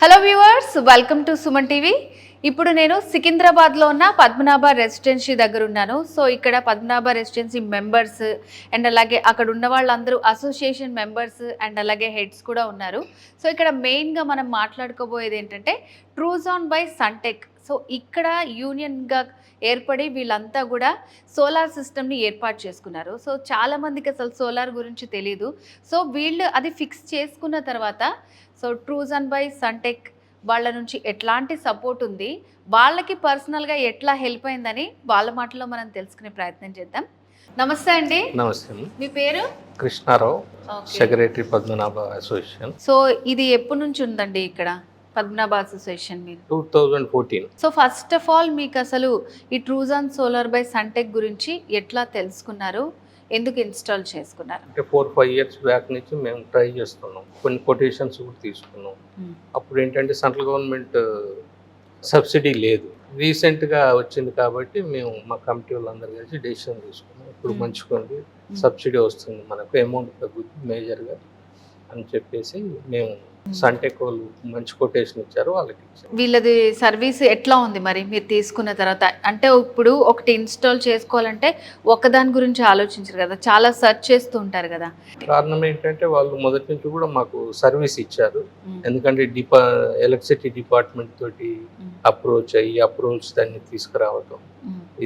Hello viewers, welcome to Suman TV. ఇప్పుడు నేను సికింద్రాబాద్లో ఉన్న పద్మనాభ రెసిడెన్సీ దగ్గర ఉన్నాను. సో ఇక్కడ పద్మనాభ రెసిడెన్సీ మెంబర్స్ అండ్ అలాగే అక్కడ ఉన్న వాళ్ళందరూ అసోసియేషన్ మెంబర్స్ అండ్ అలాగే హెడ్స్ కూడా ఉన్నారు. సో ఇక్కడ మెయిన్గా మనం మాట్లాడుకోబోయేది ఏంటంటే ట్రూజాన్ బై సన్టెక్. సో ఇక్కడ యూనియన్గా ఏర్పడి వీళ్ళంతా కూడా సోలార్ సిస్టమ్ని ఏర్పాటు చేసుకున్నారు. సో చాలామందికి అసలు సోలార్ గురించి తెలియదు. సో వీళ్ళు అది ఫిక్స్ చేసుకున్న తర్వాత సో ట్రూజాన్ బై సన్టెక్ వాళ్ళ నుంచి ఎట్లాంటి సపోర్ట్ ఉంది, వాళ్ళకి పర్సనల్గా ఎట్లా హెల్ప్ అయిందని వాళ్ళ మాటలో మనం తెలుసుకునే ప్రయత్నం చేద్దాం. నమస్తే అండి. నమస్తే. మీ పేరు? Krishnarao, secretary Padmanabha association. So ఇది ఎప్పటి నుంచి ఉందండి ఇక్కడ పద్మనాభ అసోసియేషన్? మీరు 2014. సో ఫస్ట్ ఆఫ్ ఆల్ మీకు అసలు ఈ ట్రూజాన్ సోలార్ బై సన్టెక్ గురించి ఎట్లా తెలుసుకున్నారు, ఎందుకు ఇన్స్టాల్ చేసుకున్నారు? అంటే 4-5 ఇయర్స్ బ్యాక్ నుంచి మేము ట్రై చేస్తున్నాం, కొన్ని కొటేషన్స్ కూడా తీసుకున్నాం. అప్పుడు ఏంటంటే సెంట్రల్ గవర్నమెంట్ సబ్సిడీ లేదు, రీసెంట్గా వచ్చింది కాబట్టి మేము మా కమిటీ వాళ్ళందరూ కలిసి డెసిషన్ తీసుకున్నాం. ఇప్పుడు మంచుకోండి, సబ్సిడీ వస్తుంది, మనకు అమౌంట్ తగ్గుతుంది మేజర్గా అని చెప్పేసి మేము సన్టెక్ వాళ్ళు మంచి కొటేషన్ ఇచ్చారు, వాళ్ళకి ఇచ్చారు. వీళ్ళది సర్వీస్ ఎట్లా ఉంది మరి మీరు తీసుకున్న తర్వాత? అంటే ఇప్పుడు ఒకటి ఇన్స్టాల్ చేసుకోవాలంటే ఒకదాని గురించి ఆలోచించరు కదా, చాలా సెర్చ్ చేస్తూ ఉంటారు కదా. కారణం ఏంటంటే వాళ్ళు మొదటి నుంచి కూడా మాకు సర్వీస్ ఇచ్చారు. ఎందుకంటే ఎలక్ట్రిసిటీ డిపార్ట్మెంట్ తోటి అప్రోచ్ అయ్యి అప్రోచ్ దాన్ని తీసుకురావటం,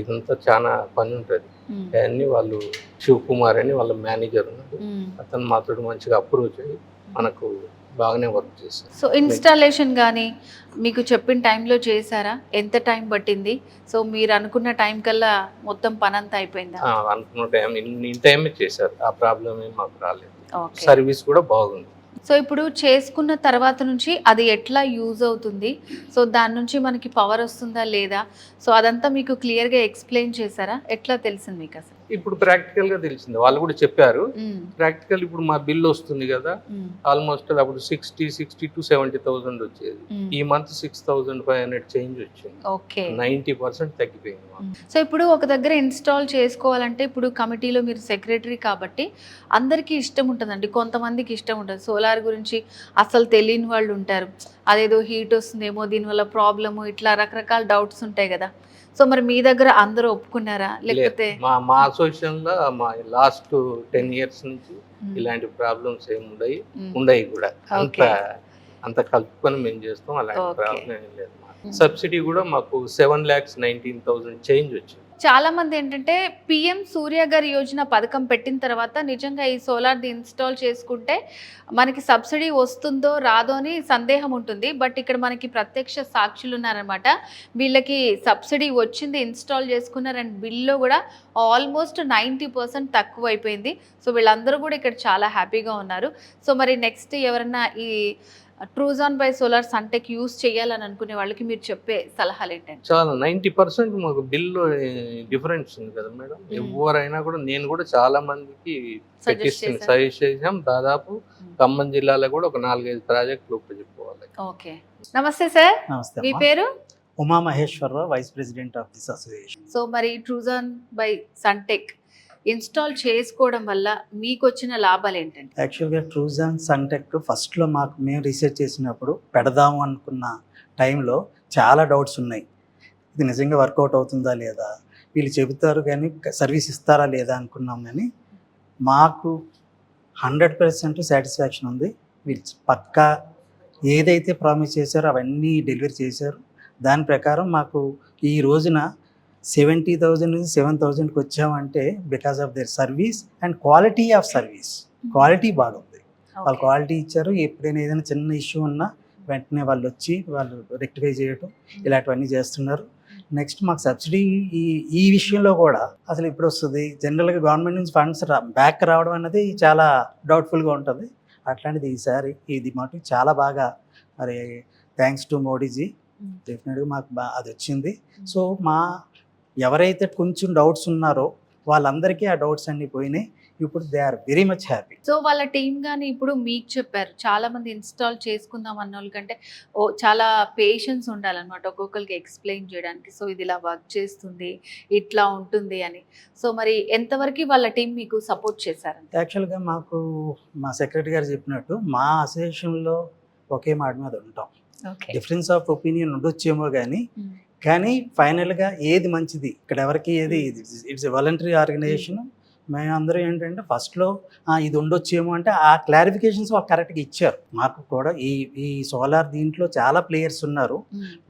ఇదంతా చాలా పని ఉంటుంది. అన్ని వాళ్ళు శివకుమార్ అని వాళ్ళ మేనేజర్ ఉన్నారు, అతను మాతో మంచిగా అప్రోచ్ అయ్యి మనకు బాగానే వర్క్ చేశారు. సో ఇన్స్టాలేషన్ కానీ మీకు చెప్పిన టైంలో చేశారా? ఎంత టైం పట్టింది? సో మీరు అనుకున్న టైం కల్లా మొత్తం పని అంతా అయిపోయిందా? అనుకున్న టైం ఇన్ టైమే చేశారు, ఆ ప్రాబ్లం ఏం మాకు రాలేదు. సర్వీస్ కూడా బాగుంది. సో ఇప్పుడు చేసుకున్న తర్వాత నుంచి అది ఎట్లా యూజ్ అవుతుంది, సో దాని నుంచి మనకి పవర్ వస్తుందా లేదా, సో అదంతా మీకు క్లియర్గా ఎక్స్ప్లెయిన్ చేశారా? ఎట్లా తెలిసింది మీకు అసలు? ఇప్పుడు ప్రాక్టికల్ గా తెలిసింది, వాళ్ళు కూడా చెప్పారు. ప్రాక్టికల్ ఇప్పుడు మా బిల్ వస్తుంది కదా, ఆల్మోస్ట్ అప్పుడు 60 to 70,000 వచ్చేది, ఈ మంత్ 6,500 చేంజ్ వచ్చింది. 90% తగ్గిపోయింది. సో ఇప్పుడు ఒక దగ్గర ఇన్స్టాల్ చేసుకోవాలంటే ఇప్పుడు కమిటీలో మీరు సెక్రటరీ కాబట్టి అందరికీ ఇష్టం ఉంటుందండి, కొంతమందికి ఇష్టం ఉంటుంది. సోలార్ గురించి అసలు తెలియని వాళ్ళు ఉంటారు, అదేదో హీట్ వస్తుందేమో, దీనివల్ల ప్రాబ్లము, ఇట్లా రకరకాల డౌట్స్ ఉంటాయి కదా. సో మరి మీ దగ్గర అందరూ ఒప్పుకున్నారా లేకపోతే? మా అసోసియేషన్ లో మా లాస్ట్ 10 years నుంచి ఇలాంటి ప్రాబ్లమ్స్ ఏమి ఉండయి కూడా, అంత కలుపుకొని మేము చేస్తాం, అలాంటి ప్రాబ్లం ఏం లేదు. సబ్సిడీ కూడా మాకు 7,19,000 చేంజ్ వచ్చింది. చాలా మంది ఏంటంటే పిఎం సూర్యఘర్ యోజన పథకం పెట్టిన తర్వాత నిజంగా ఈ సోలార్ది ఇన్స్టాల్ చేసుకుంటే మనకి సబ్సిడీ వస్తుందో రాదో అని సందేహం ఉంటుంది. బట్ ఇక్కడ మనకి ప్రత్యక్ష సాక్షులు ఉన్నారనమాట, వీళ్ళకి సబ్సిడీ వచ్చింది, ఇన్స్టాల్ చేసుకున్నారు, అండ్ బిల్లో కూడా ఆల్మోస్ట్ 90% తక్కువ అయిపోయింది. సో వీళ్ళందరూ కూడా ఇక్కడ చాలా హ్యాపీగా ఉన్నారు. సో మరి నెక్స్ట్ ఎవరన్నా ఈ Truzon by solar Suntek use చేయాలని అనుకునే వాళ్ళకి మీరు చెప్పే సలహాలు ఏంటంటే? చాలా 90% మాకు బిల్లు డిఫరెన్స్ ఉంది కదా మేడం. ఎవరైనా కూడా, నేను కూడా చాలా మందికి సజెస్ట్ చేసాం. దాదాపు ఖమ్మం జిల్లాలో కూడా ఒక 4-5 ప్రాజెక్టులు చెప్పుకోవాలి. ఓకే, నమస్తే సార్. నమస్తే. మీ పేరు? Uma Maheswararao, vice president of this association. So మరి ట్రూజాన్ బై సన్టెక్ ఇన్స్టాల్ వల్ల మీకు వచ్చిన లాభాలు ఏంటంటే? యాక్చువల్గా ట్రూజాన్ సన్టెక్ ఫస్ట్లో మేము రీసెర్చ్ చేసినప్పుడు పెడదాము అనుకున్న టైంలో చాలా డౌట్స్ ఉన్నాయి. ఇది నిజంగా వర్కౌట్ అవుతుందా లేదా, వీళ్ళు చెబుతారు కానీ సర్వీస్ ఇస్తారా లేదా అనుకున్నాం. కానీ మాకు 100% సాటిస్ఫాక్షన్ ఉంది. వీళ్ళు పక్కా ఏదైతే ప్రామిస్ చేశారో అవన్నీ డెలివరీ చేశారు. దాని ప్రకారం మాకు ఈ రోజున 70,000 నుంచి 7,000కి వచ్చామంటే because of their service and quality of service. Quality బాగుంది, వాళ్ళు క్వాలిటీ ఇచ్చారు. ఎప్పుడైనా ఏదైనా చిన్న ఇష్యూ ఉన్నా వెంటనే వాళ్ళు వచ్చి వాళ్ళు రెక్టిఫై చేయటం ఇలాంటివన్నీ చేస్తున్నారు. నెక్స్ట్ మాకు సబ్సిడీ ఈ విషయంలో కూడా అసలు ఇప్పుడు వస్తుంది. జనరల్గా గవర్నమెంట్ నుంచి ఫండ్స్ బ్యాక్ రావడం అనేది చాలా డౌట్ఫుల్గా ఉంటుంది. అట్లాంటిది ఈసారి ఇది మాకు చాలా బాగా, మరి థ్యాంక్స్ టు మోడీజీ, డెఫినెట్గా మాకు అది వచ్చింది. సో ఎవరైతే కొంచెం డౌట్స్ ఉన్నారో వాళ్ళందరికీ ఆ డౌట్స్ అన్ని పోయినాయి. ఇప్పుడు they are very much happy. So వాళ్ళ టీం కానీ ఇప్పుడు మీకు చెప్పారు, చాలా మంది ఇన్స్టాల్ చేసుకుందాం అన్న వాళ్ళకంటే చాలా పేషెన్స్ ఉండాలన్నమాట ఒక్కొక్కరికి ఎక్స్ప్లెయిన్ చేయడానికి. సో ఇది ఇలా వర్క్ చేస్తుంది, ఇట్లా ఉంటుంది అని. సో మరి ఎంతవరకు వాళ్ళ టీం మీకు సపోర్ట్ చేశారంటే? యాక్చువల్గా మాకు మా సెక్రటరీ గారు చెప్పినట్టు మా అసోసియేషన్లో ఒకే మాట మీద ఉంటాం. ఓకే. డిఫరెన్స్ ఆఫ్ ఒపీనియన్ ఉండొచ్చేమో కానీ ఫైనల్గా ఏది మంచిది ఇక్కడ ఎవరికి ఏది ఇట్స్ వాలంటరీ ఆర్గనైజేషన్. మేమందరం ఏంటంటే ఫస్ట్లో ఇది ఉండొచ్చేమో అంటే ఆ క్లారిఫికేషన్స్ వాళ్ళు కరెక్ట్గా ఇచ్చారు. మాకు కూడా ఈ సోలార్ దీంట్లో చాలా ప్లేయర్స్ ఉన్నారు,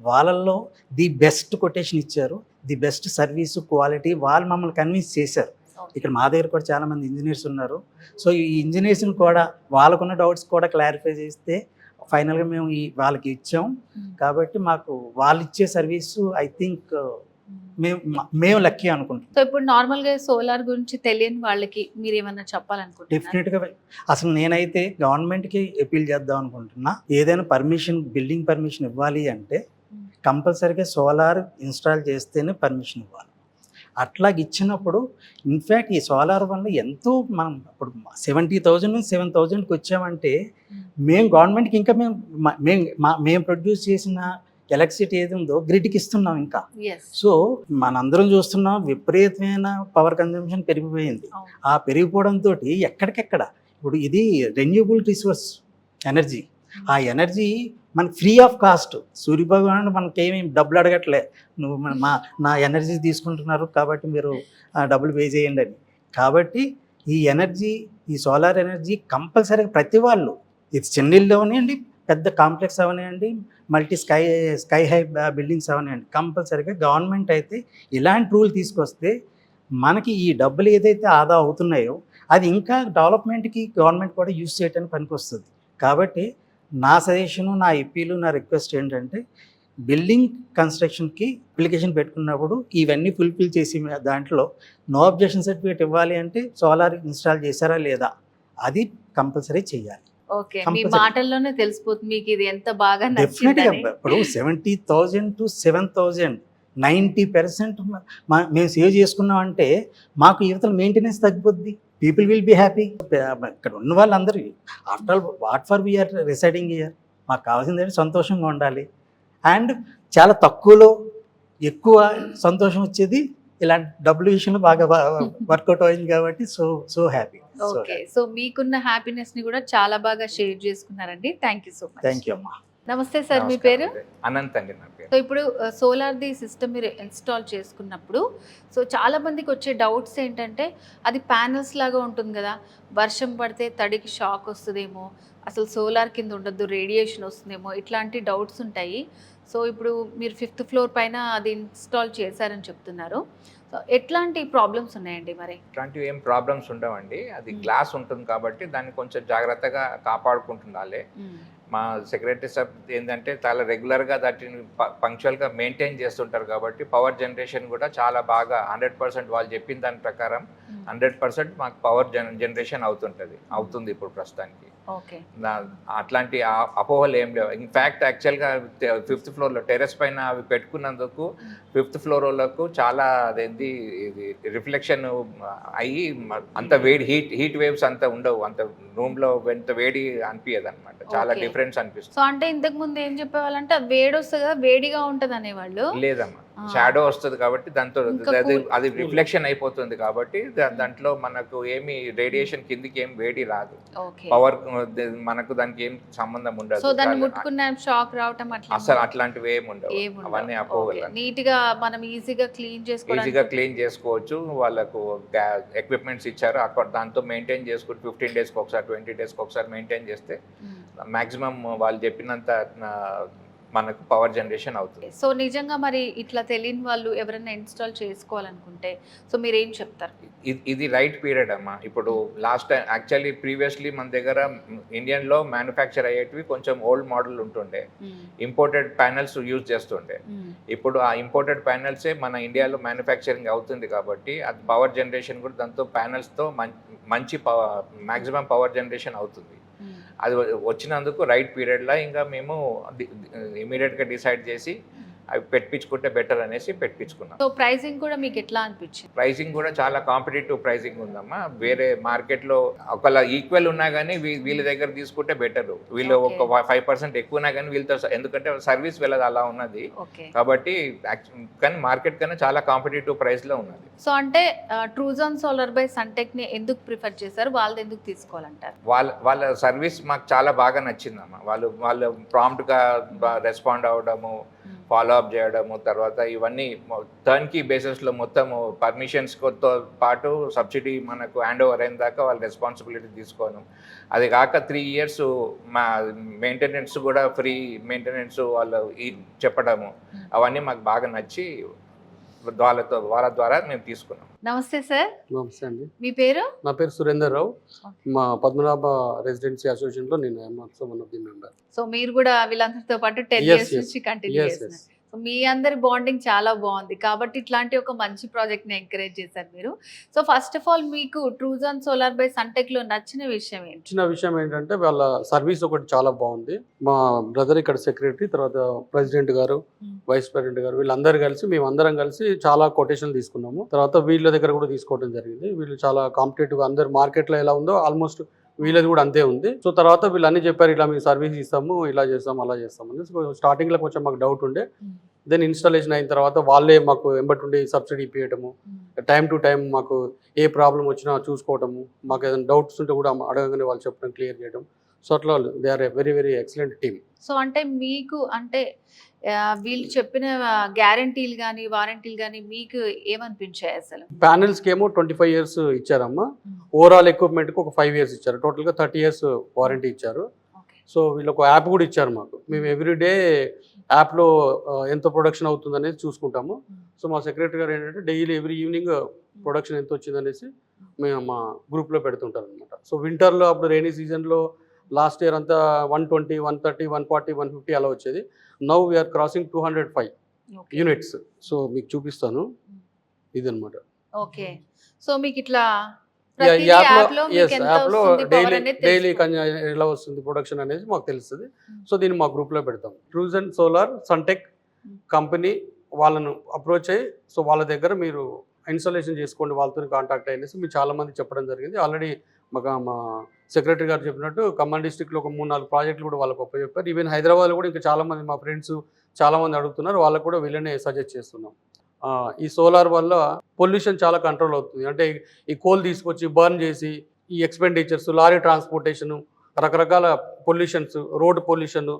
వాళ్ళల్లో ది బెస్ట్ కొటేషన్ ఇచ్చారు, ది బెస్ట్ సర్వీస్ క్వాలిటీ వాళ్ళు మమ్మల్ని కన్విన్స్ చేశారు. ఇక్కడ మా దగ్గర కూడా చాలామంది ఇంజనీర్స్ ఉన్నారు. సో ఈ ఇంజనీర్స్ని కూడా వాళ్ళకున్న డౌట్స్ కూడా క్లారిఫై చేస్తే ఫైనల్గా మేము వాళ్ళకి ఇచ్చాం. కాబట్టి మాకు వాళ్ళు ఇచ్చే సర్వీసు ఐ థింక్ మేము లక్కీ అనుకుంటాం. సో ఇప్పుడు నార్మల్ గా సోలార్ గురించి తెలియని వాళ్ళకి మీరు ఏమన్నా చెప్పాలనుకుంటున్నారు? డెఫినెట్గా అసలు నేనైతే గవర్నమెంట్కి అపీల్ చేద్దాం అనుకుంటున్నా. ఏదైనా పర్మిషన్ బిల్డింగ్ పర్మిషన్ ఇవ్వాలి అంటే కంపల్సరీగా సోలార్ ఇన్స్టాల్ చేస్తేనే పర్మిషన్ ఇవ్వాలి. అట్లాగే ఇచ్చినప్పుడు ఇన్ఫ్యాక్ట్ ఈ సోలార్ వల్ల ఎంతో మనం ఇప్పుడు 70,000 నుంచి 7,000కి వచ్చామంటే మేము గవర్నమెంట్కి ఇంకా మేము ప్రొడ్యూస్ చేసిన ఎలక్ట్రిసిటీ ఏది ఉందో గ్రిడ్కి ఇస్తున్నాం ఇంకా. సో మనందరం చూస్తున్నాం విపరీతమైన పవర్ కన్జంప్షన్ పెరిగిపోయింది. ఆ పెరిగిపోవడంతో ఎక్కడికెక్కడ ఇప్పుడు ఇది రెన్యూబుల్ రిసోర్స్ ఎనర్జీ, ఆ ఎనర్జీ మనకి ఫ్రీ ఆఫ్ కాస్ట్. సూర్యభగవానుడు మనకేమీ డబ్బులు అడగట్లే, నువ్వు నా ఎనర్జీ తీసుకుంటున్నారు కాబట్టి మీరు డబ్బులు పే చేయండి అని. కాబట్టి ఈ ఎనర్జీ, ఈ సోలార్ ఎనర్జీ కంపల్సరీగా ప్రతి వాళ్ళు, ఇది చిన్న ఇల్లు అవనివ్వండి, పెద్ద కాంప్లెక్స్ అవనివ్వండి, మల్టీ స్కై హై బిల్డింగ్స్ అవనివ్వండి, కంపల్సరీగా గవర్నమెంట్ అయితే ఇలాంటి రూల్ తీసుకొస్తే మనకి ఈ డబ్బులు ఏదైతే ఆదా అవుతున్నాయో అది ఇంకా డెవలప్మెంట్కి గవర్నమెంట్ కూడా యూజ్ చేయడానికి పనికొస్తుంది. కాబట్టి నా సజెషను, నా అప్పీలు, నా రిక్వెస్ట్ ఏంటంటే బిల్డింగ్ కన్స్ట్రక్షన్కి అప్లికేషన్ పెట్టుకున్నప్పుడు ఇవన్నీ ఫుల్ఫిల్ చేసి దాంట్లో నో అబ్జెక్షన్ సర్టిఫికేట్ ఇవ్వాలి అంటే సోలార్ ఇన్స్టాల్ చేశారా లేదా అది కంపల్సరీ చేయాలి. ఓకే, మీ మాటల్లోనే తెలిసిపోతుంది మీకు ఇది ఎంత బాగా డెఫినెట్గా. నచ్చిందని. ఇప్పుడు 70,000 to 7,000 90% మేము సేవ్ చేసుకున్నాం అంటే మాకు యువతల మెయింటెనెన్స్ తగ్గిపోద్ది. People will be happy. ఇక్కడ ఉన్న వాళ్ళందరూ after all what for we are residing here, మాకు కావాల్సింది ఏంటి సంతోషంగా ఉండాలి. అండ్ చాలా తక్కువలో ఎక్కువ సంతోషం వచ్చేది ఇలాంటి డబ్బుల విషయంలో బాగా వర్కౌట్ అయింది కాబట్టి సో హ్యాపీ. ఓకే, సో మీకున్న హ్యాపీనెస్ ని కూడా చాలా బాగా షేర్ చేసుకున్నారండి. Thank you so much. Thank you అమ్మా. నమస్తే సార్, మీ పేరు? అనంత్ అండి నా పేరు. సో ఇప్పుడు సోలార్ది సిస్టమ్ మీరు ఇన్స్టాల్ చేసుకున్నప్పుడు సో చాలా మందికి వచ్చే డౌట్స్ ఏంటంటే అది ప్యానల్స్ లాగా ఉంటుంది కదా, వర్షం పడితే తడికి షాక్ వస్తుందేమో, అసలు సోలార్ కింద ఉండొద్దు, రేడియేషన్ వస్తుందేమో, ఇట్లాంటి డౌట్స్ ఉంటాయి. సో ఇప్పుడు మీరు 5th ఫ్లోర్ పైన అది ఇన్స్టాల్ చేశారని చెప్తున్నారు. సో ఎట్లాంటి ప్రాబ్లమ్స్ ఉన్నాయండి మరి? ఇట్లాంటివి ఏం ప్రాబ్లమ్స్ ఉండవండి. అది గ్లాస్ ఉంటుంది కాబట్టి దాన్ని కొంచెం జాగ్రత్తగా కాపాడుకుంటుండాలి. మా సెక్రటరీ సాబ్ ఏంటంటే చాలా రెగ్యులర్గా దాటిని పంక్చువల్గా మెయింటైన్ చేస్తుంటారు కాబట్టి పవర్ జనరేషన్ కూడా చాలా బాగా 100% వాళ్ళు చెప్పిన దాని ప్రకారం 100% మాకు పవర్ జనరేషన్ అవుతుంది ఇప్పుడు ప్రస్తుతానికి. అట్లాంటి అపోహలు ఏం లేవు. ఇన్ఫ్యాక్ట్ యాక్చువల్గా 5th ఫ్లోర్లో టెర్రస్ పైన అవి పెట్టుకున్నందుకు 5th ఫ్లోర్ వాళ్ళకు చాలా అదేంటి ఇది రిఫ్లెక్షన్ అయ్యి అంత వేడి హీట్ వేవ్స్ అంత ఉండవు, అంత రూమ్లో ఎంత వేడి అనిపించదు అనమాట, చాలా డిఫరెన్స్ అనిపిస్తుంది. సో అంటే ఇంతకు ముందు ఏం చెప్పేవాళ్ళంటే అది వేడి వస్తుంది కదా, వేడిగా ఉంటుంది అనేవాళ్ళు. లేదమ్మా, షాడో వస్తుంది కాబట్టి దాంతో అది రిఫ్లెక్షన్ అయిపోతుంది కాబట్టి దాంట్లో మనకు ఏమి రేడియేషన్ కిందికి ఏం వేడి రాదు, పవర్ మనకు దానికి ఏం సంబంధం ఉండదు. సో దాన్ని ముట్టుకున్న షాక్ రావటం అసలు అట్లాంటివి ఏమి ఉండవు. అవన్నీ అపోహలు. నీట్ గా మనం ఈజీగా క్లీన్ చేసుకోవచ్చు. వాళ్ళకు ఎక్విప్మెంట్స్ ఇచ్చారు, అక్కడ దాంతో మెయింటైన్ చేసుకుంటూ 15 డేస్కి ఒకసారి 20 డేస్కి ఒకసారి మెయింటైన్ చేస్తే మాక్సిమం వాళ్ళు చెప్పినంత మనకు పవర్ జనరేషన్ అవుతుంది. సో నిజంగా మరి ఇట్లా తెలియని వాళ్ళు ఎవరైనా ఇన్స్టాల్ చేసుకోవాలనుకుంటే సో మీరు ఏం చెప్తారు? ఇది రైట్ పీరియడ్ అమ్మా. ఇప్పుడు లాస్ట్ టైం యాక్చువల్లీ ప్రీవియస్లీ మన దగ్గర ఇండియన్లో మ్యానుఫ్యాక్చర్ అయ్యేటివి కొంచెం ఓల్డ్ మోడల్ ఉంటుండే, ఇంపోర్టెడ్ ప్యానెల్స్ యూజ్ చేస్తుండే. ఇప్పుడు ఆ ఇంపోర్టెడ్ ప్యానెల్సే మన ఇండియాలో మ్యానుఫ్యాక్చరింగ్ అవుతుంది కాబట్టి అది పవర్ జనరేషన్ కూడా దాంతో ప్యానెల్స్తో మంచి మ్యాక్సిమం పవర్ జనరేషన్ అవుతుంది. అది వచ్చినందుకు రైట్ పీరియడ్లో ఇంకా మేము ఇమీడియట్గా డిసైడ్ చేసి అవి పెట్టించుకుంటే బెటర్ అనేసి పెట్టించుకున్నాం. సో ప్రైసింగ్ కూడా మీకు ఎట్లా అనిపించింది? ప్రైసింగ్ కూడా చాలా కాంపిటేటివ్ ప్రైసింగ్ ఉందమ్మా. వేరే మార్కెట్లో ఒకవేళ ఈక్వల్ ఉన్నా కానీ వీళ్ళ దగ్గర తీసుకుంటే బెటర్. వీళ్ళు ఒక 5% ఎక్కువ ఉన్నా కానీ వీళ్ళతో, ఎందుకంటే సర్వీస్ వీళ్ళది అలా ఉన్నది కాబట్టి, కానీ మార్కెట్ కన్నా చాలా కాంపిటేటివ్ ప్రైస్లో ఉన్నది. సో అంటే ట్రూజాన్ సోలార్ బై సన్టెక్ని ఎందుకు ప్రిఫర్ చేశారు, వాళ్ళది ఎందుకు తీసుకోవాలంటారు? వాళ్ళ సర్వీస్ మాకు చాలా బాగా నచ్చిందమ్మా. వాళ్ళు ప్రాంప్ట్గా రెస్పాండ్ అవ్వడము, ఫాలో అప్ చేయడము, తర్వాత ఇవన్నీ టర్న్కీ బేసిస్లో మొత్తము పర్మిషన్స్తో పాటు సబ్సిడీ మనకు హ్యాండ్ ఓవర్ అయిన దాకా వాళ్ళ రెస్పాన్సిబిలిటీ తీసుకోను. అది కాక 3 years మా మెయింటెనెన్స్ కూడా ఫ్రీ మెయింటెనెన్స్ వాళ్ళు చెప్పడము, అవన్నీ మాకు బాగా నచ్చి వాళ్ళ ద్వారా మేము తీసుకున్నాం. నమస్తే సార్. నమస్తే అండి. మీ పేరు? నా పేరు సురేందర్ రావు. మా పద్మనాభ రెసిడెన్సీ అసోసియేషన్లో నేను one of the member. So మీరు కూడా వీళ్ళందరితో పాటు 10 years నుంచి కంటిన్యూ చేస్తున్నారు. సో మీ అందరి బాండింగ్ చాలా బాగుంది కాబట్టి ఇట్లాంటి ఒక మంచి ప్రాజెక్ట్ని ఎంకరేజ్ చేశారు మీరు. సో ఫస్ట్ ఆఫ్ ఆల్ మీకు ట్రూజాన్ సోలార్ బై సన్టెక్లో నచ్చిన విషయం ఏంటి? నచ్చిన విషయం ఏంటంటే వాళ్ళ సర్వీస్ ఒకటి చాలా బాగుంది. మా బ్రదర్ ఇక్కడ సెక్రటరీ, తర్వాత ప్రెసిడెంట్ గారు, వైస్ ప్రెసిడెంట్ గారు, వీళ్ళందరూ కలిసి మేమందరం కలిసి చాలా కొటేషన్ తీసుకున్నాము. తర్వాత వీళ్ళ దగ్గర కూడా తీసుకోవడం జరిగింది. వీళ్ళు చాలా కాంపిటేటివ్గా, అందరు మార్కెట్లో ఎలా ఉందో ఆల్మోస్ట్ వీళ్ళది కూడా అంతే ఉంది. సో తర్వాత వీళ్ళు అన్ని చెప్పారు, ఇలా మేము సర్వీస్ ఇస్తాము, ఇలా చేస్తాము, అలా చేస్తామని. సో స్టార్టింగ్లో కొంచెం మాకు డౌట్ ఉండే, దెన్ ఇన్స్టాలేషన్ అయిన తర్వాత వాళ్ళే మాకు ఎంబటుండి సబ్సిడీ ఇప్పించడము, టైం టు టైం మాకు ఏ ప్రాబ్లం వచ్చినా చూసుకోవటము, మాకు ఏదైనా డౌట్స్ ఉంటే కూడా అడగగానే వాళ్ళు చెప్పడం, క్లియర్ చేయడం. సో అట్లా they are a very very excellent team. So అంటే మీకు అంటే వీళ్ళు చెప్పిన గ్యారంటీలు కానీ వారంటీలు కానీ మీకు ఏమనిపించాయి అసలు? ప్యానెల్స్కి ఏమో 25 years ఇచ్చారమ్మా. ఓవరాల్ ఎక్విప్మెంట్కి ఒక 5 years ఇచ్చారు. టోటల్గా 30 years వారంటీ ఇచ్చారు. సో వీళ్ళు ఒక యాప్ కూడా ఇచ్చారు మాకు. మేము ఎవ్రీడే యాప్లో ఎంత ప్రొడక్షన్ అవుతుంది అనేది చూసుకుంటాము. సో మా సెక్రటరీ గారు ఏంటంటే డైలీ ఎవ్రీ ఈవినింగ్ ప్రొడక్షన్ ఎంత వచ్చింది అనేసి మేము మా గ్రూప్లో పెడుతుంటారు అనమాట. సో వింటర్లో అప్పుడు రైనీ సీజన్లో లాస్ట్ ఇయర్ అంతా 120, 130, 140, 150 అలా వచ్చేది. Now we are crossing 205 units. So మీకు చూపిస్తాను, ఇదనమాట. ఓకే. సో మీకు ఇట్లా యాప్లో డైలీ ఎలా వస్తుంది ప్రొడక్షన్ అనేది మాకు తెలుస్తుంది. సో దీన్ని మా గ్రూప్లో పెడతాం. ట్రూజాన్ సోలార్ సన్టెక్ కంపెనీ వాళ్ళను అప్రోచ్ అయ్యి, సో వాళ్ళ దగ్గర మీరు ఇన్స్టాలేషన్ చేసుకోండి, వాళ్ళతో కాంటాక్ట్ అయ్యేసి మీరు చాలామంది చెప్పడం జరిగింది. ఆల్రెడీ మా సెక్రటరీ గారు చెప్పినట్టు ఖమ్మం డిస్ట్రిక్ట్లో ఒక 3-4 ప్రాజెక్టులు కూడా వాళ్ళకి చెప్పారు. ఈవెన్ హైదరాబాద్లో కూడా ఇంకా చాలామంది మా ఫ్రెండ్స్ చాలామంది అడుగుతున్నారు, వాళ్ళకు కూడా వీళ్ళనే సజెస్ట్ చేస్తున్నాం. ఈ సోలార్ వల్ల పొల్యూషన్ చాలా కంట్రోల్ అవుతుంది. అంటే ఈ కోల్ తీసుకొచ్చి బర్న్ చేసి ఈ ఎక్స్పెండిచర్స్, లారీ ట్రాన్స్పోర్టేషను, రకరకాల pollutions, road pollution,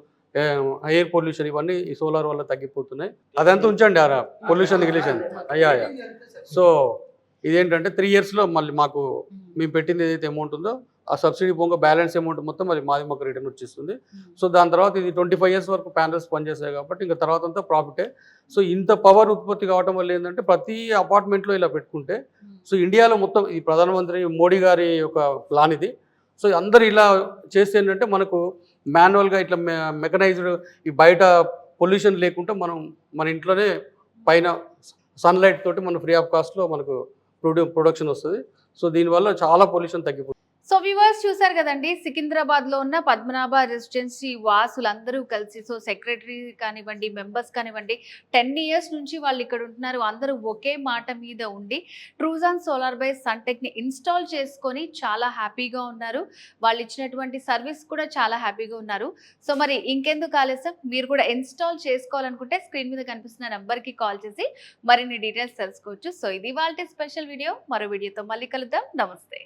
air pollution, ఇవన్నీ ఈ సోలార్ వల్ల తగ్గిపోతున్నాయి. అదంతా ఉంచండి పొల్యూషన్ గిల్యూషన్ అయ్యా. సో ఇదేంటంటే 3 yearsలో మళ్ళీ మాకు మేము పెట్టింది ఏదైతే అమౌంట్ ఉందో ఆ సబ్సిడీ పోగా బ్యాలెన్స్ అమౌంట్ మొత్తం మరి మాకు రిటర్న్ వచ్చేస్తుంది. సో దాని తర్వాత ఇది 25 years వరకు ప్యానల్స్ పనిచేస్తాయి కాబట్టి ఇంకా తర్వాత అంతా ప్రాఫిటే. సో ఇంత పవర్ ఉత్పత్తి కావడం వల్ల ఏంటంటే ప్రతి అపార్ట్మెంట్లో ఇలా పెట్టుకుంటే, సో ఇండియాలో మొత్తం ఈ ప్రధానమంత్రి మోడీ గారి యొక్క ప్లాన్ ఇది. సో అందరు ఇలా చేస్తే ఏంటంటే మనకు మాన్యువల్గా ఇట్లా మెకనైజ్డ్ ఈ బయట పొల్యూషన్ లేకుండా మనం మన ఇంట్లోనే పైన సన్లైట్ తోటి మనం ఫ్రీ ఆఫ్ కాస్ట్లో మనకు ప్రొడక్షన్ వస్తుంది. సో దీనివల్ల చాలా పొల్యూషన్ తగ్గిపోతుంది. సో వ్యూవర్స్ చూసారు కదండి, సికింద్రాబాద్లో ఉన్న పద్మనాభ రెసిడెన్సీ వాసులందరూ కలిసి, సో సెక్రటరీ కానివ్వండి, మెంబర్స్ కానివ్వండి, 10 years నుంచి వాళ్ళు ఇక్కడ ఉంటున్నారు. అందరూ ఒకే మాట మీద ఉండి ట్రూజాన్ సోలార్ బై సన్టెక్ని ఇన్స్టాల్ చేసుకొని చాలా హ్యాపీగా ఉన్నారు. వాళ్ళు ఇచ్చినటువంటి సర్వీస్ కూడా చాలా హ్యాపీగా ఉన్నారు. సో మరి ఇంకెందుకు ఆలస్యం, మీరు కూడా ఇన్స్టాల్ చేసుకోవాలనుకుంటే స్క్రీన్ మీద కనిపిస్తున్న నెంబర్కి కాల్ చేసి మరిన్ని డీటెయిల్స్ తెలుసుకోవచ్చు. సో ఇది వాళ్ళ స్పెషల్ వీడియో. మరో వీడియోతో మళ్ళీ కలుద్దాం. నమస్తే.